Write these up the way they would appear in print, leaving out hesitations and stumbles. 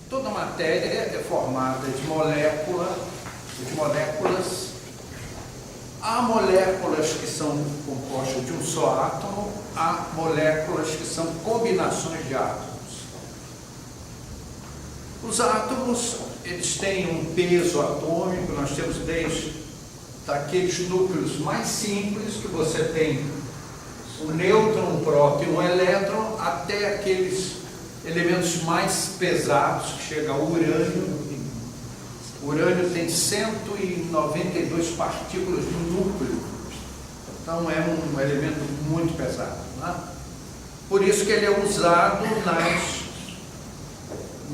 Toda matéria é formada de moléculas. Há moléculas que são compostas de um só átomo, há moléculas que são combinações de átomos. Os átomos, eles têm um peso atômico, nós temos desde daqueles núcleos mais simples, que você tem um nêutron, um próton e um elétron, até aqueles elementos mais pesados, que chega ao urânio. O urânio tem 192 partículas no núcleo, então é um elemento muito pesado, né? Por isso que ele é usado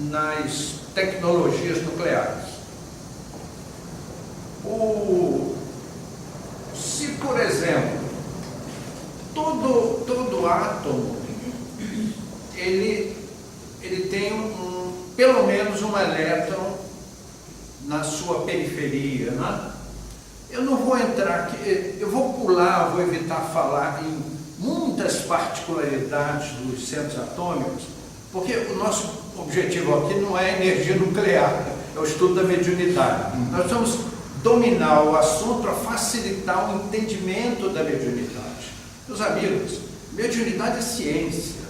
nas tecnologias nucleares. Se, por exemplo, todo átomo, ele tem pelo menos um elétron na sua periferia, né? Eu não vou entrar aqui, eu vou pular, vou evitar falar em muitas particularidades dos centros atômicos, porque o nosso objetivo aqui não é energia nuclear, é o estudo da mediunidade. Nós vamos dominar o assunto para facilitar o entendimento da mediunidade. Meus amigos, mediunidade é ciência.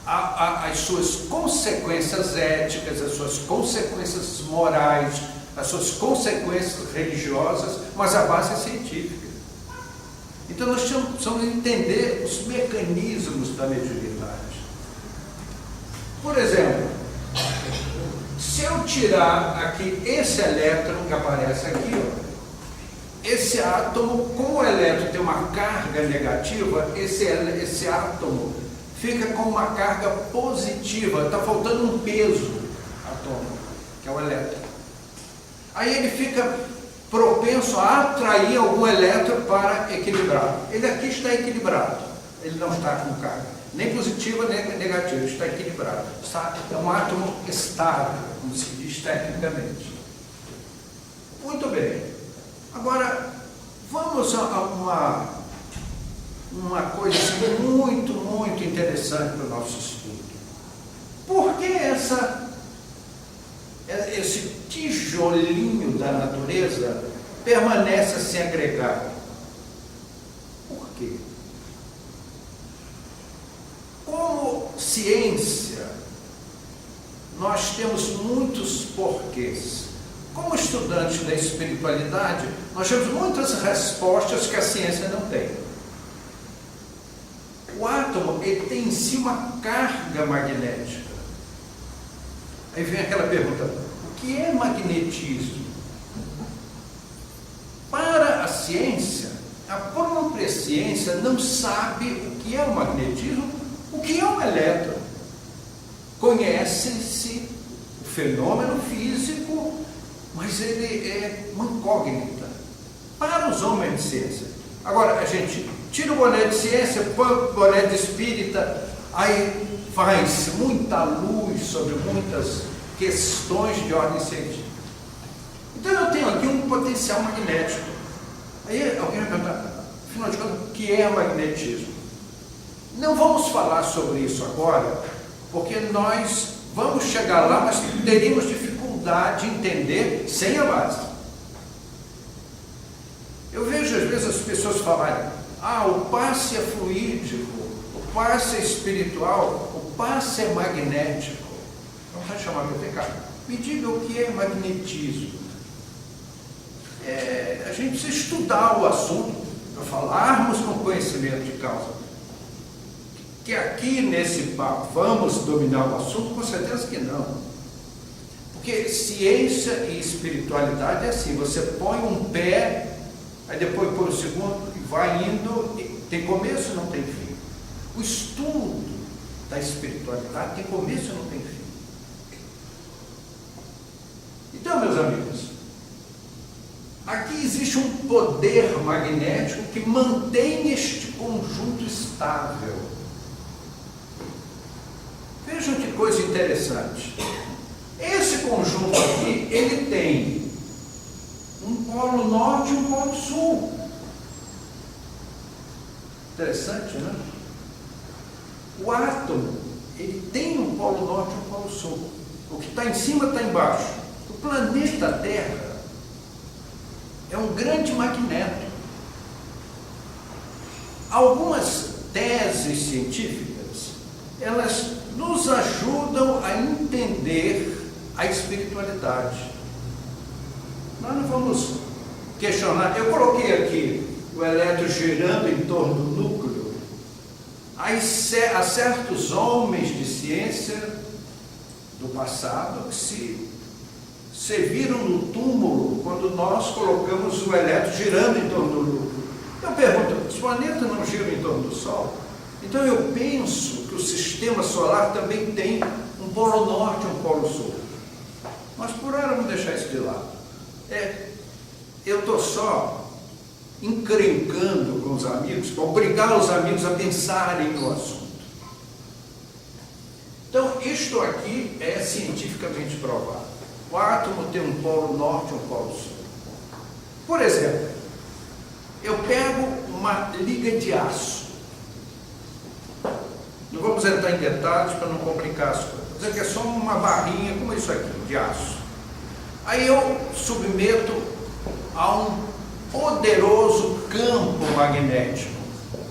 As suas consequências éticas, as suas consequências morais, as suas consequências religiosas, mas a base é científica. Então nós precisamos entender os mecanismos da mediunidade. Por exemplo, se eu tirar aqui esse elétron que aparece aqui, ó, esse átomo, como o elétron tem uma carga negativa, esse átomo fica com uma carga positiva, está faltando um peso atômico, que é o elétron. Aí ele fica propenso a atrair algum elétron para equilibrar. Ele aqui está equilibrado, ele não está com carga, nem positiva nem negativa, ele está equilibrado. É um átomo estável, como se diz tecnicamente. Muito bem. Agora, vamos a uma coisa muito, muito interessante para o nosso estudo. Por que esse tijolinho da natureza permanece a se agregar? Por quê? Como ciência, nós temos muitos porquês. Como estudantes da espiritualidade, nós temos muitas respostas que a ciência não tem. O átomo, ele tem em si uma carga magnética. Aí vem aquela pergunta: o que é magnetismo? Para a ciência, a própria ciência não sabe o que é o magnetismo, o que é um elétron. Conhece-se o fenômeno físico, mas ele é uma incógnita para os homens de ciência. Agora, a gente tira o boné de ciência, põe o boné de espírita, aí faz muita luz sobre muitas questões de ordem científica. Então eu tenho aqui um potencial magnético. Aí alguém vai perguntar, afinal de contas, o que é magnetismo? Não vamos falar sobre isso agora, porque nós vamos chegar lá, mas teríamos dificuldade de entender sem a base. Eu vejo às vezes as pessoas falarem: o passe é fluídico, o passe é espiritual, o passe é magnético. Então vai chamar meu pecado. Me diga o que é magnetismo. A gente precisa estudar o assunto para falarmos com conhecimento de causa. Que aqui nesse papo vamos dominar o assunto? Com certeza que não. Porque ciência e espiritualidade é assim: você põe um pé, aí depois põe o segundo e vai indo, tem começo e não tem fim. O estudo da espiritualidade tem começo e não tem fim. Então, meus amigos, aqui existe um poder magnético que mantém este conjunto estável. Vejam que coisa interessante. Esse conjunto aqui, ele tem um polo norte e um polo sul. Interessante, né? O átomo, ele tem um polo norte e um polo sul. sul. O que está em cima está embaixo. O planeta Terra é um grande magneto. Algumas teses científicas, elas nos ajudam a entender a espiritualidade. Nós não vamos questionar. Eu coloquei aqui o elétron girando em torno do núcleo. Há certos homens de ciência do passado que se viram no túmulo quando nós colocamos o elétron girando em torno do núcleo. Eu pergunto, os planetas não giram em torno do Sol? Então eu penso que o sistema solar também tem um polo norte e um polo sul. Mas por hora vamos deixar isso de lado. Eu estou só encrencando com os amigos, para obrigar os amigos a pensarem no assunto. Então, isto aqui é cientificamente provado. O átomo tem um polo norte e um polo sul. Por exemplo, eu pego uma liga de aço. Não vamos entrar em detalhes para não complicar as coisas. Vou dizer que é só uma barrinha como isso aqui, de aço. Aí eu submeto a um poderoso campo magnético.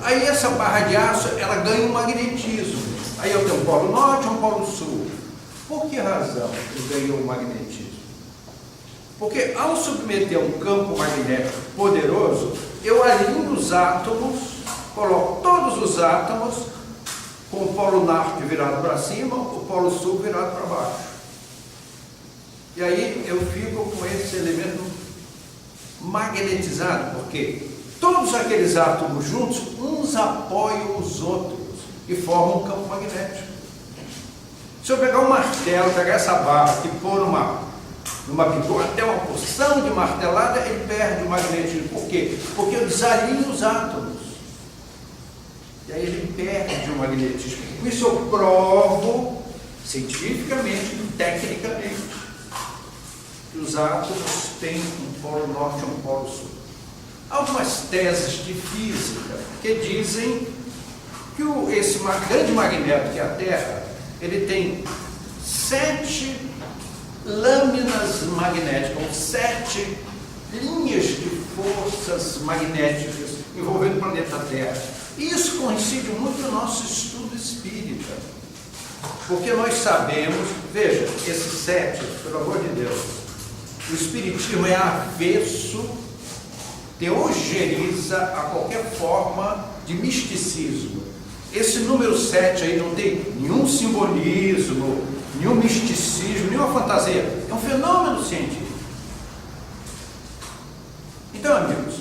Aí essa barra de aço, ela ganha um magnetismo. Aí eu tenho um polo norte e um polo sul. Por que razão eu ganhei um magnetismo? Porque ao submeter a um campo magnético poderoso, eu alinho os átomos, coloco todos os átomos com o polo norte virado para cima, o polo sul virado para baixo. E aí eu fico com esse elemento magnetizado, porque todos aqueles átomos juntos, uns apoiam os outros e formam um campo magnético. Se eu pegar um martelo, pegar essa barra e pôr numa bigorna, até uma porção de martelada, ele perde o magnetismo. Por quê? Porque eu desalinho os átomos. E aí ele perde o magnetismo. Com isso eu provo, cientificamente, tecnicamente, que os átomos têm um polo norte e um polo sul. Há algumas teses de física que dizem que esse grande magneto que é a Terra, ele tem 7 lâminas magnéticas, ou 7 linhas de forças magnéticas envolvendo o planeta Terra. Isso coincide muito com o nosso estudo espírita, porque nós sabemos, veja, esses 7, pelo amor de Deus, o espiritismo é avesso, teogeniza a qualquer forma de misticismo. Esse número 7 aí não tem nenhum simbolismo, nenhum misticismo, nenhuma fantasia. É um fenômeno científico. Então, amigos,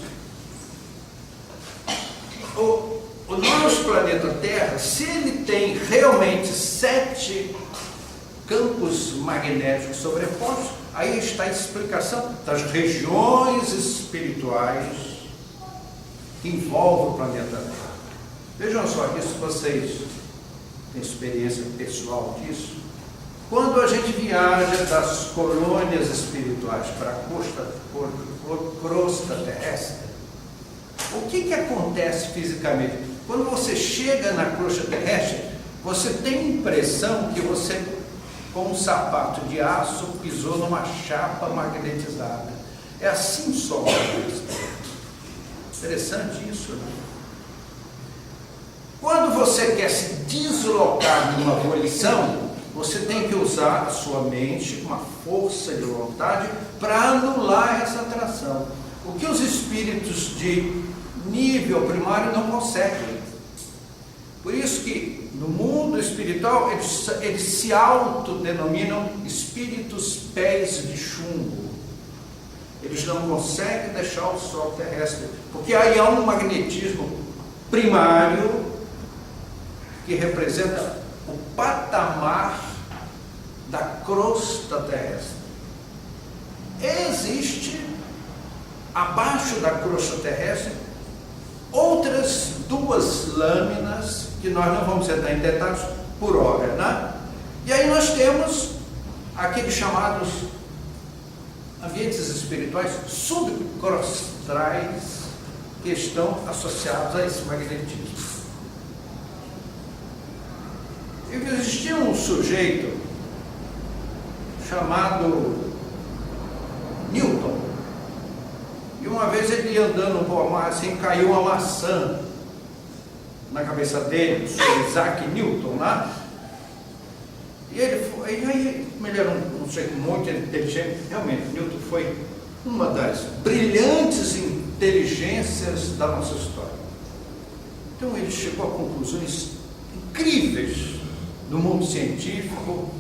o nosso planeta Terra, se ele tem realmente 7 campos magnéticos sobrepostos, aí está a explicação das regiões espirituais que envolvem o planeta Terra. Vejam só, isso vocês têm experiência pessoal disso. Quando a gente viaja das colônias espirituais para a crosta terrestre, o que acontece fisicamente? Quando você chega na crosta terrestre, você tem a impressão que você, com um sapato de aço, pisou numa chapa magnetizada. É assim só. Interessante isso, né? Quando você quer se deslocar de uma volição, você tem que usar a sua mente, uma força de vontade, para anular essa atração. O que os espíritos de nível primário não conseguem. Por isso que no mundo espiritual eles se autodenominam espíritos pés de chumbo. Eles não conseguem deixar o sol terrestre, porque aí há um magnetismo primário que representa o patamar da crosta terrestre. Existe, abaixo da crosta terrestre, outras 2 lâminas, que nós não vamos entrar em detalhes por hora, né? E aí nós temos aqueles chamados ambientes espirituais subcrostrais, que estão associados a esse magnetismo. Existia um sujeito chamado Newton. E uma vez ele andando por mar assim, caiu uma maçã na cabeça dele, o Sr. Isaac Newton lá. E ele foi, ele era um sujeito muito inteligente. Realmente, Newton foi uma das brilhantes inteligências da nossa história. Então ele chegou a conclusões incríveis no mundo científico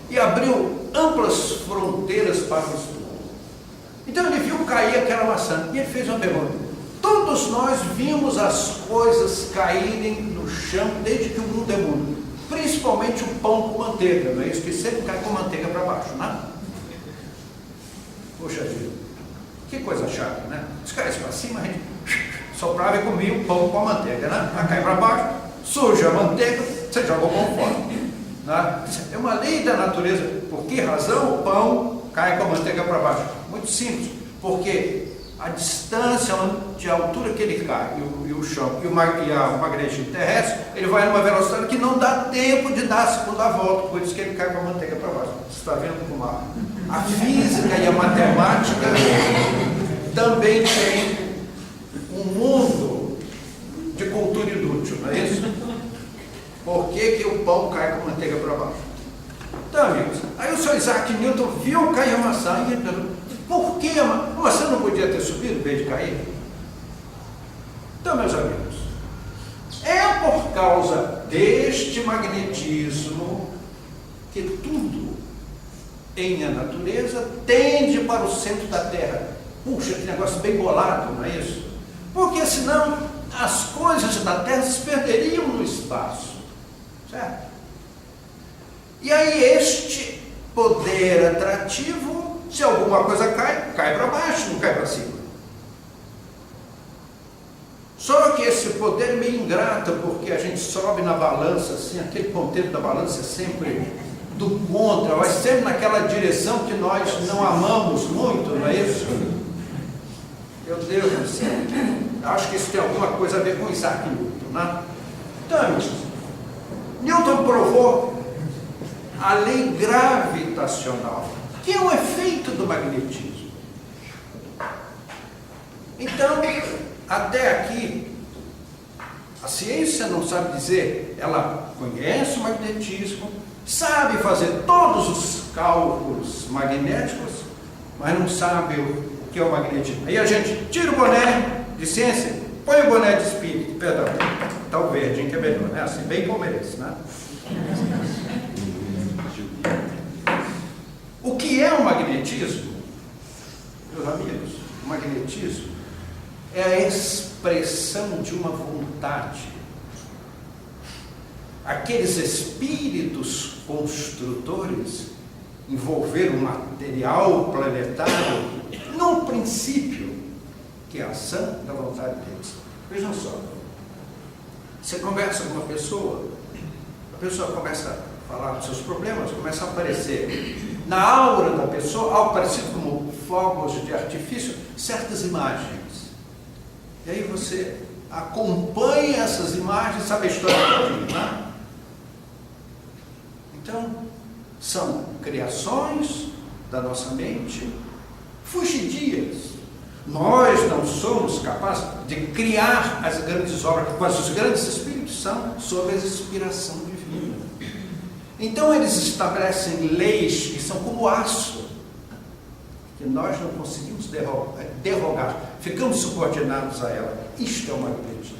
e abriu amplas fronteiras para o estudo. Então ele viu cair aquela maçã e ele fez uma pergunta: todos nós vimos as coisas caírem no chão desde que o mundo é mundo, principalmente o pão com manteiga, não é isso? Que sempre cai com manteiga para baixo, né? Poxa vida, que coisa chata, né? Se caísse para cima, a gente soprava e comia o pão com a manteiga, né? Aí cai para baixo, suja a manteiga, você joga o pão fora, né? É uma lei da natureza. Por que razão o pão cai com a manteiga para baixo? Muito simples, porque a distância de altura que ele cai e o chão e a magnetismo terrestre, ele vai numa velocidade que não dá tempo de dar a segunda volta, por isso que ele cai com a manteiga para baixo. Você está vendo como a física e a matemática também tem um mundo de cultura inútil, não é isso? Por que o pão cai com a manteiga para baixo? Então, amigos, aí o Sr. Isaac Newton viu cair a maçã e ele perguntou: por que a maçã não podia ter subido em vez de cair? Então, meus amigos, é por causa deste magnetismo que tudo em a natureza tende para o centro da Terra. Puxa, que negócio bem bolado, não é isso? Porque senão as coisas da Terra se perderiam no espaço, certo? E aí este poder atrativo, se alguma coisa cai, cai para baixo, não cai para cima. Só que esse poder é meio ingrato, porque a gente sobe na balança, assim, aquele ponteiro da balança é sempre do contra, vai sempre naquela direção que nós não amamos muito, não é isso? Meu Deus do céu, acho que isso tem alguma coisa a ver com Isaac Newton, né? Então, Newton provou a lei gravitacional, que é um efeito do magnetismo. Então, até aqui, a ciência não sabe dizer, ela conhece o magnetismo, sabe fazer todos os cálculos magnéticos, mas não sabe o que é o magnetismo. Aí a gente tira o boné de ciência, põe o boné de espírito, perdão, tá o verdinho que é melhor, né? Assim, bem palmeirense, né? O que é o magnetismo? Meus amigos, o magnetismo é a expressão de uma vontade. Aqueles espíritos construtores envolveram o material planetário num princípio, que é a ação da vontade deles. Vejam só, você conversa com uma pessoa, a pessoa começa a falar dos seus problemas, começa a aparecer na aura da pessoa, algo parecido como fogos de artifício, certas imagens. E aí você acompanha essas imagens, sabe a história toda, né? Então, são criações da nossa mente fugidias. Nós não somos capazes de criar as grandes obras, mas os grandes espíritos são sob a inspiração divina. Então eles estabelecem leis que são como aço, que nós não conseguimos derrogar, ficamos subordinados a ela. Isto é o magnetismo.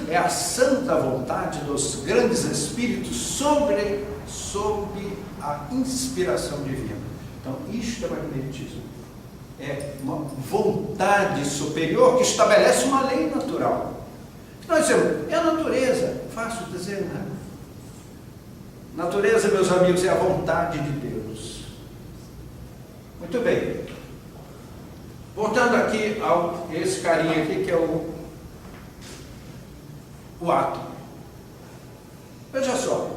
É a santa vontade dos grandes espíritos sob a inspiração divina. Então, isto é magnetismo. É uma vontade superior que estabelece uma lei natural. Nós dizemos, é a natureza, fácil dizer, né? Natureza, meus amigos, é a vontade de Deus. Muito bem. Voltando aqui a esse carinha aqui, que é o átomo. Veja só,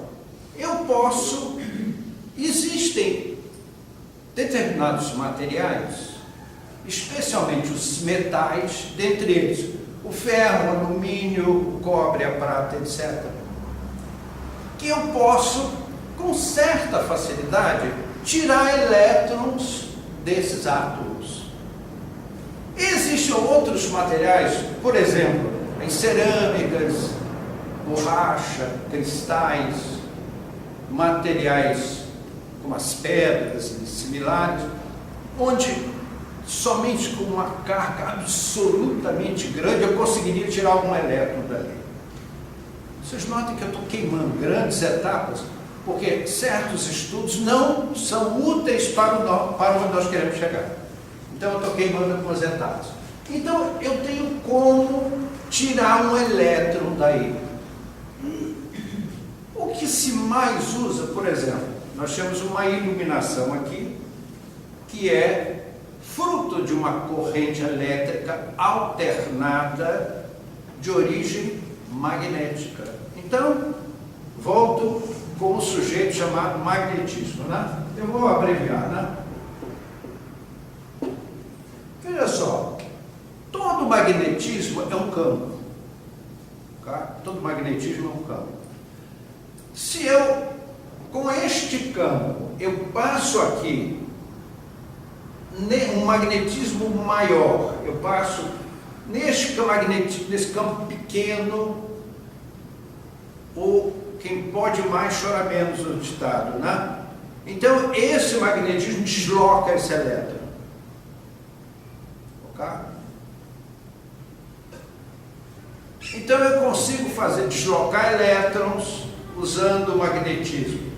existem determinados materiais, especialmente os metais, dentre eles o ferro, o alumínio, o cobre, a prata, etc., que eu posso com certa facilidade, tirar elétrons desses átomos. Existem outros materiais, por exemplo, em cerâmicas, borracha, cristais, materiais como as pedras e similares, onde somente com uma carga absolutamente grande eu conseguiria tirar algum elétron dali. Vocês notem que eu estou queimando grandes etapas, porque certos estudos não são úteis para onde nós queremos chegar. Então eu estou queimando algumas etapas. Então eu tenho como tirar um elétron daí. O que se mais usa, por exemplo, nós temos uma iluminação aqui, que é fruto de uma corrente elétrica alternada de origem magnética. Então, volto com um sujeito chamado magnetismo, né? Eu vou abreviar, né? Veja só, todo magnetismo é um campo. Tá? Todo magnetismo é um campo. Se eu, com este campo, eu passo aqui um magnetismo maior, eu passo nesse campo pequeno, quem pode mais chora menos no ditado, né? Então esse magnetismo desloca esse elétron. Ok? Então eu consigo deslocar elétrons usando o magnetismo.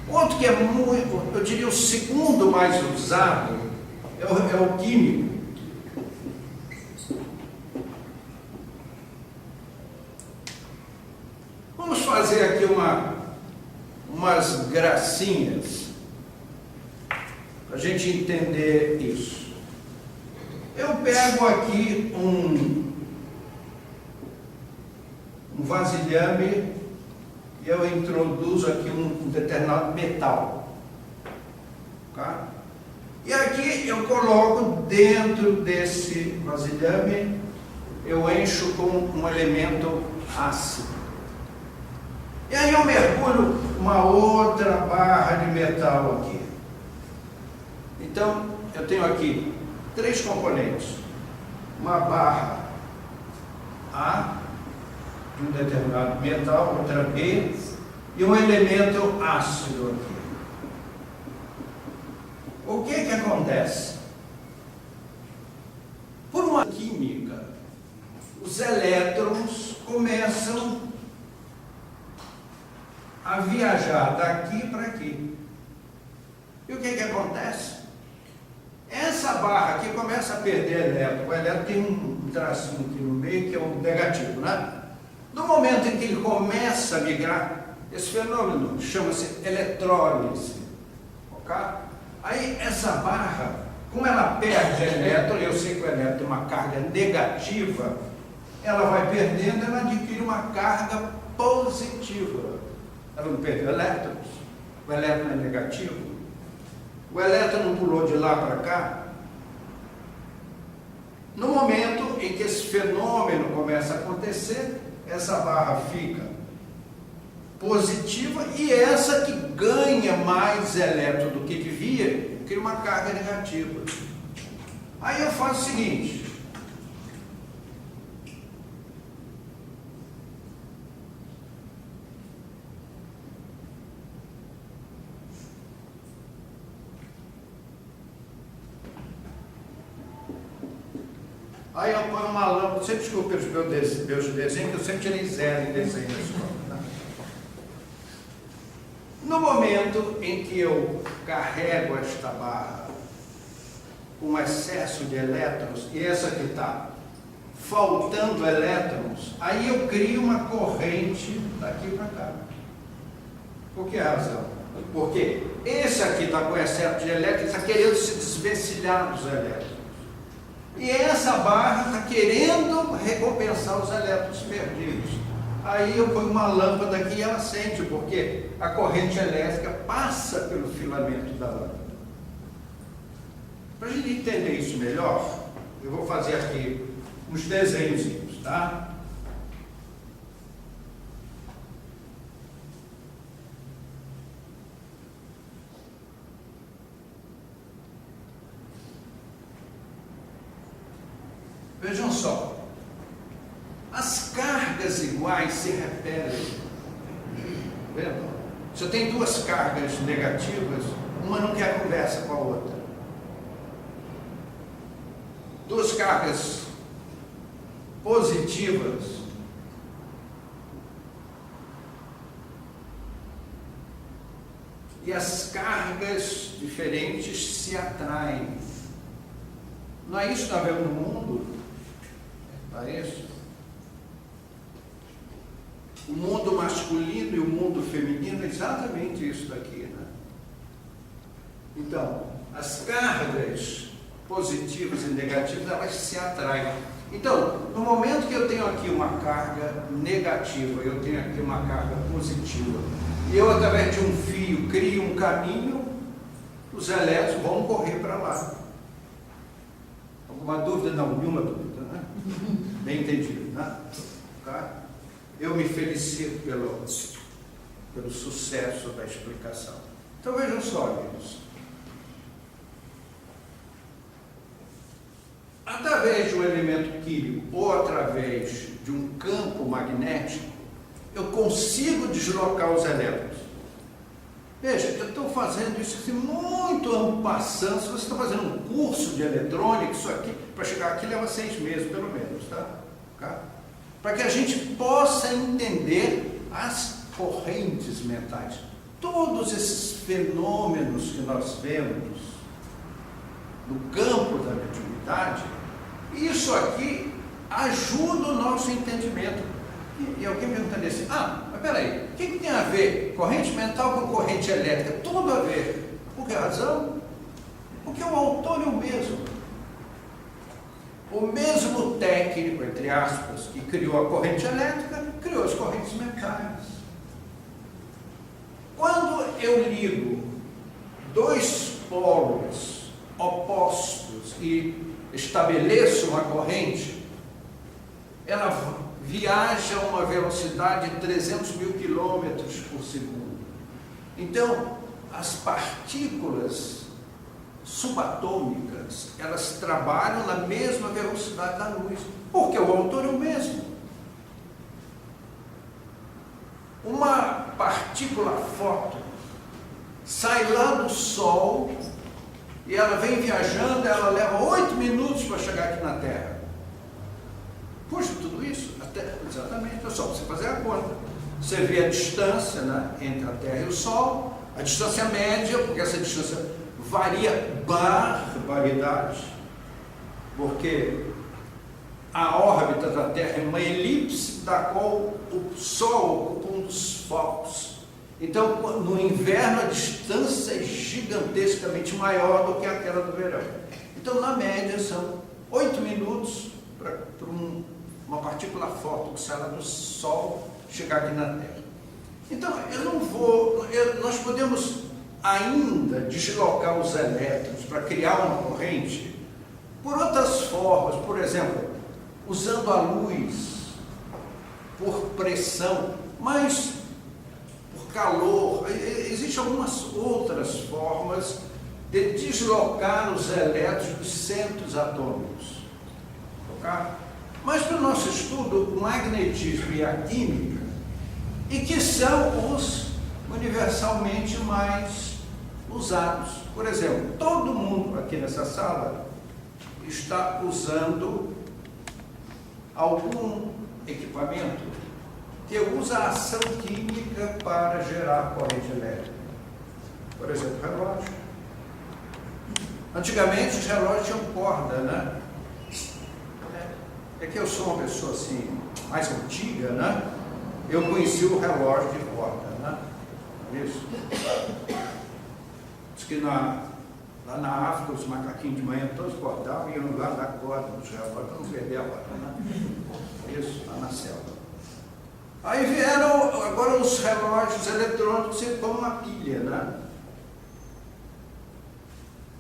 Outro que é muito, eu diria o segundo mais usado, é o químico. Vamos fazer aqui umas gracinhas para a gente entender isso. Eu pego aqui um vasilhame e eu introduzo aqui um determinado metal. Tá? E aqui eu coloco dentro desse vasilhame, eu encho com um elemento ácido. E aí eu mergulho uma outra barra de metal aqui. Então, eu tenho aqui 3 componentes. Uma barra A, de um determinado metal, outra B, e um elemento ácido aqui. O que acontece? Por uma química, os elétrons começam a viajar daqui para aqui. E o que acontece? Essa barra aqui começa a perder elétron. O elétron tem um tracinho aqui no meio que é o negativo, né? No momento em que ele começa a migrar, esse fenômeno chama-se eletrólise. Ok? Aí essa barra, como ela perde elétron, eu sei que o elétron tem uma carga negativa, ela vai perdendo, ela adquire uma carga positiva. Ela não perdeu elétrons, o elétron é negativo, o elétron não pulou de lá para cá. No momento em que esse fenômeno começa a acontecer, essa barra fica positiva e essa que ganha mais elétron do que devia, cria uma carga negativa. Aí eu faço o seguinte: aí eu ponho uma lâmpada, você desculpa os meus desenhos, que eu sempre tirei 0 em desenho na escola. Tá? No momento em que eu carrego esta barra com excesso de elétrons, e essa que está faltando elétrons, aí eu crio uma corrente daqui para cá. Por que razão? Porque esse aqui está com excesso de elétrons, está querendo se desvencilhar dos elétrons. E essa barra está querendo recompensar os elétrons perdidos. Aí eu ponho uma lâmpada aqui e ela acende, porque a corrente elétrica passa pelo filamento da lâmpada. Para a gente entender isso melhor, eu vou fazer aqui uns desenhos, tá? Vejam só, as cargas iguais se repelem. Vendo? Se eu tenho duas cargas negativas, uma não quer conversa com a outra. Duas cargas positivas e as cargas diferentes se atraem. Não é isso que nós vemos no mundo? Não é isso? O mundo masculino e o mundo feminino é exatamente isso daqui, né? Então, as cargas positivas e negativas, elas se atraem. Então, no momento que eu tenho aqui uma carga negativa, eu tenho aqui uma carga positiva, e eu, através de um fio, crio um caminho, os elétrons vão correr para lá. Alguma dúvida? Não, nenhuma dúvida, né? Bem entendido, né? Tá? Eu me felicito pelo sucesso da explicação. Então vejam só, amigos. Através de um elemento químico ou através de um campo magnético, eu consigo deslocar os elétrons. Veja, eu estou fazendo isso assim, muito en passant. Se você está fazendo um curso de eletrônica, isso aqui, para chegar aqui leva 6 meses, pelo menos, tá? Para que a gente possa entender as correntes mentais. Todos esses fenômenos que nós vemos no campo da mediunidade, isso aqui ajuda o nosso entendimento. E alguém perguntaria assim, mas peraí, o que tem a ver corrente mental com corrente elétrica? Tudo a ver. Por que razão? Porque o autor é o mesmo. O mesmo técnico, entre aspas, que criou a corrente elétrica, criou as correntes mentais. Quando eu ligo dois polos opostos e estabeleço uma corrente, ela viaja a uma velocidade de 300 mil quilômetros por segundo. Então, as partículas subatômicas, elas trabalham na mesma velocidade da luz, porque o autor é o mesmo. Uma partícula fóton sai lá do Sol e ela vem viajando, ela leva 8 minutos para chegar aqui na Terra. Puxa, tudo isso? Exatamente, é só você fazer a conta. Você vê a distância, né, entre a Terra e o Sol, a distância média, porque essa distância varia barbaridade, porque a órbita da Terra é uma elipse da qual o Sol ocupa um dos focos. Então, no inverno, a distância é gigantescamente maior do que aquela do verão. Então, na média, são 8 minutos para uma partícula fóton que sai lá do Sol chegar aqui na Terra. Então, nós podemos ainda deslocar os elétrons para criar uma corrente por outras formas, por exemplo, usando a luz por pressão, mas por calor. Existem algumas outras formas de deslocar os elétrons dos centros atômicos. Okay? Mas para o nosso estudo, o magnetismo e a química, e que são os universalmente mais usados. Por exemplo, todo mundo aqui nessa sala está usando algum equipamento que usa a ação química para gerar corrente elétrica. Por exemplo, relógio. Antigamente os relógios tinham corda, né? É que eu sou uma pessoa assim, mais antiga, né? Eu conheci o relógio de corda, né? Isso. Diz que lá na África os macaquinhos de manhã todos cordavam e iam lá dar corda nos relógios para não perder a hora, né? Isso, lá na selva. Aí vieram agora os relógios eletrônicos, você põe uma pilha, né?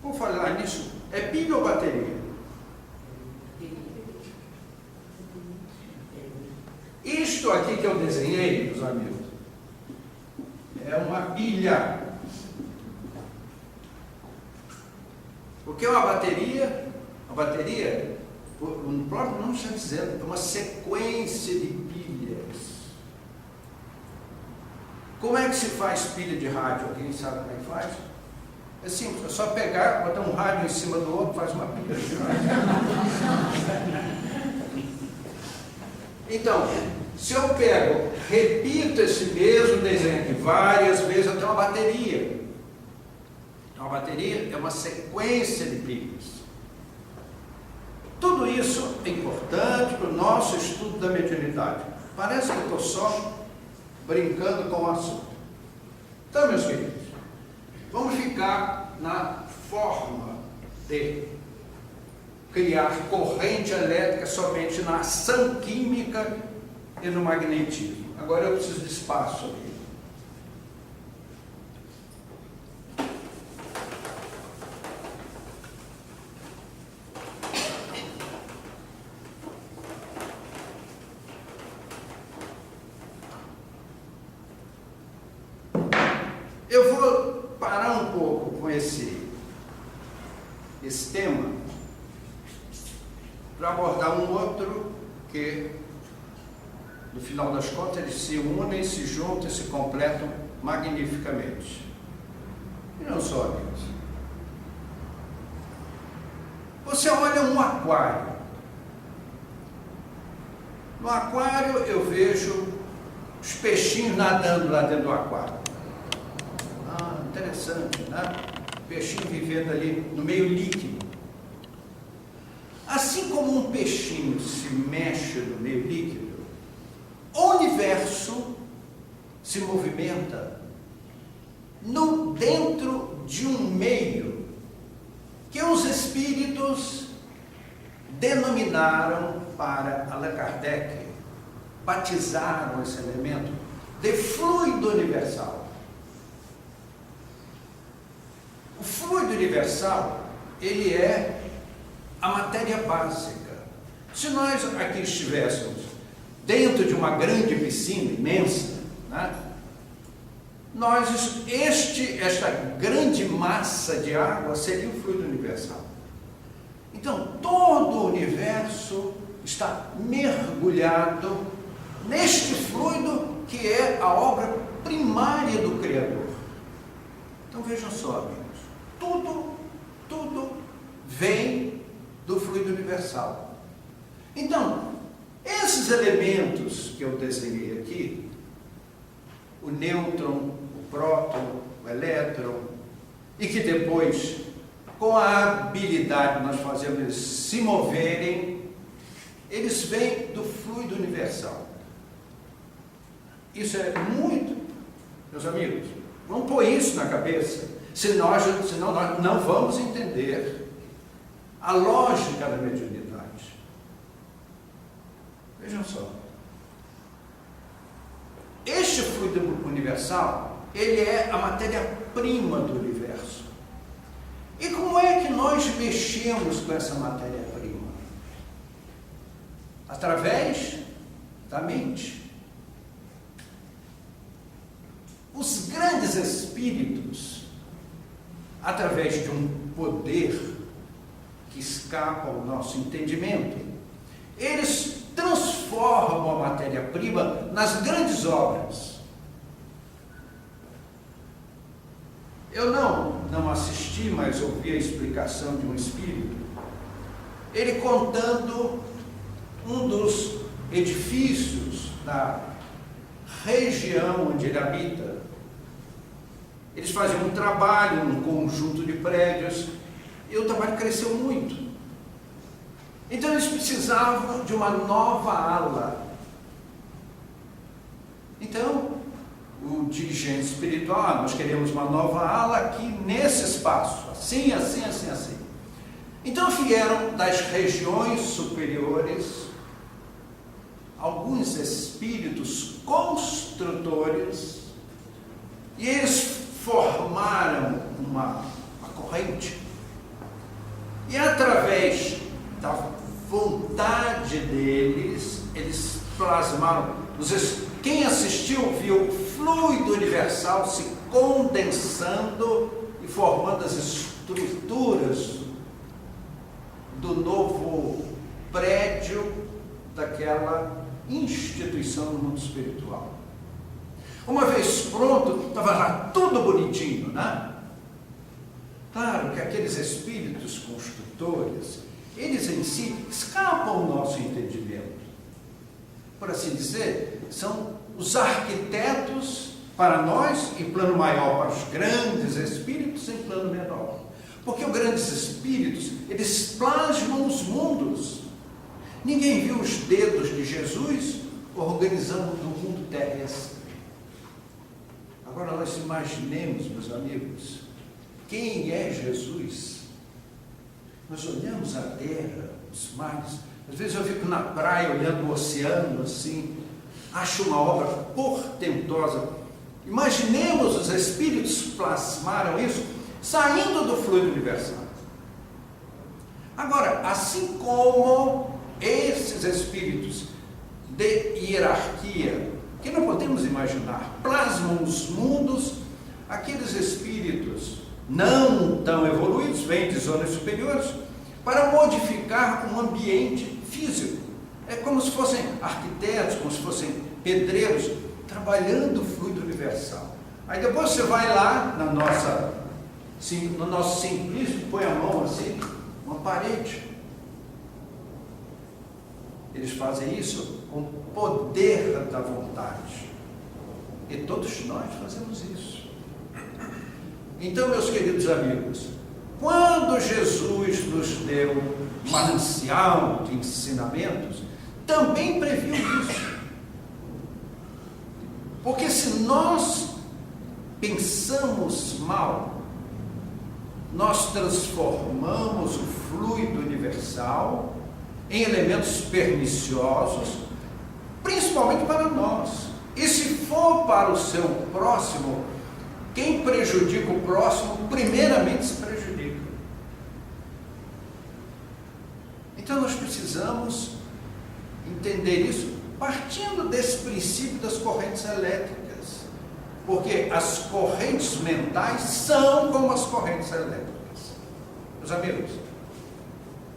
Vou falar nisso, é pilha ou bateria? Isto aqui que eu desenhei, meus amigos, é uma pilha. Porque uma bateria o próprio nome está dizendo, é uma sequência de pilhas. Como é que se faz pilha de rádio? Alguém sabe como é que faz? É simples, é só pegar, botar um rádio em cima do outro, faz uma pilha de rádio. Então, se eu pego, repito esse mesmo desenho aqui várias vezes, eu tenho uma bateria. Então, a bateria é uma sequência de pilhas. Tudo isso é importante para o nosso estudo da mediunidade. Parece que eu estou só brincando com o assunto. Então, meus queridos, vamos ficar na forma de criar corrente elétrica somente na ação química e no magnetismo. Agora eu preciso de espaço aqui. Eu vou parar um pouco com esse tema para abordar um outro que, no final das contas, eles se unem, se juntam e se completam magnificamente. E não só, amigos. Você olha um aquário. No aquário eu vejo os peixinhos nadando lá dentro do aquário. Interessante, né? Peixinho vivendo ali no meio líquido. Assim como um peixinho se mexe no meio líquido, o universo se movimenta dentro de um meio que os espíritos denominaram para Allan Kardec, batizaram esse elemento de fluido universal. O fluido universal, ele é a matéria básica. Se nós aqui estivéssemos dentro de uma grande piscina imensa, né, esta grande massa de água seria o fluido universal. Então, todo o universo está mergulhado neste fluido que é a obra primária do Criador. Então, vejam só, amigos. Tudo vem do fluido universal. Então, esses elementos que eu desenhei aqui, o nêutron, o próton, o elétron, e que depois, com a habilidade que nós fazemos eles se moverem, eles vêm do fluido universal. Isso é muito, meus amigos, vamos pôr isso na cabeça. Senão nós não vamos entender a lógica da mediunidade. Vejam só. Este fluido universal, ele é a matéria-prima do universo. E como é que nós mexemos com essa matéria-prima? Através da mente. Os grandes espíritos, através de um poder que escapa ao nosso entendimento, eles transformam a matéria-prima nas grandes obras. Eu não assisti, mas ouvi a explicação de um espírito, ele contando um dos edifícios da região onde ele habita. Eles faziam um trabalho, um conjunto de prédios, e o trabalho cresceu muito. Então eles precisavam de uma nova ala. Então, o dirigente espiritual, nós queremos uma nova ala aqui nesse espaço, assim. Então vieram das regiões superiores alguns espíritos construtores, e eles formaram uma corrente, e através da vontade deles, eles plasmaram. Quem assistiu viu o fluido universal se condensando e formando as estruturas do novo prédio daquela instituição no mundo espiritual. Uma vez pronto, estava lá tudo bonitinho, né? Claro que aqueles espíritos construtores, eles em si escapam ao nosso entendimento. Por assim dizer, são os arquitetos para nós, em plano maior, para os grandes espíritos, em plano menor. Porque os grandes espíritos, eles plasmam os mundos. Ninguém viu os dedos de Jesus organizando o mundo terrestre. Agora nós imaginemos, meus amigos, quem é Jesus? Nós olhamos a terra, os mares, às vezes eu fico na praia olhando o oceano assim, acho uma obra portentosa. Imaginemos os espíritos plasmaram isso, saindo do fluido universal. Agora, assim como esses espíritos de hierarquia, que não podemos imaginar, plasmam os mundos, aqueles espíritos não tão evoluídos, vêm de zonas superiores, para modificar um ambiente físico. É como se fossem arquitetos, como se fossem pedreiros, trabalhando o fluido universal. Aí depois você vai lá no nosso simplismo, põe a mão assim, uma parede. Eles fazem isso com o poder da vontade. E todos nós fazemos isso. Então, meus queridos amigos, quando Jesus nos deu um manancial de ensinamentos, também previu isso. Porque se nós pensamos mal, nós transformamos o fluido universal em elementos perniciosos, principalmente para nós. E se for para o seu próximo, quem prejudica o próximo, primeiramente se prejudica. Então nós precisamos entender isso partindo desse princípio das correntes elétricas, porque as correntes mentais são como as correntes elétricas. Meus amigos,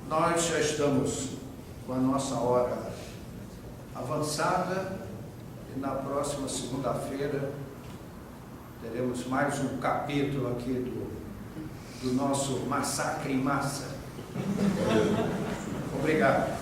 nós já estamos com a nossa hora avançada e na próxima segunda-feira teremos mais um capítulo aqui do nosso Massacre em Massa. Obrigado.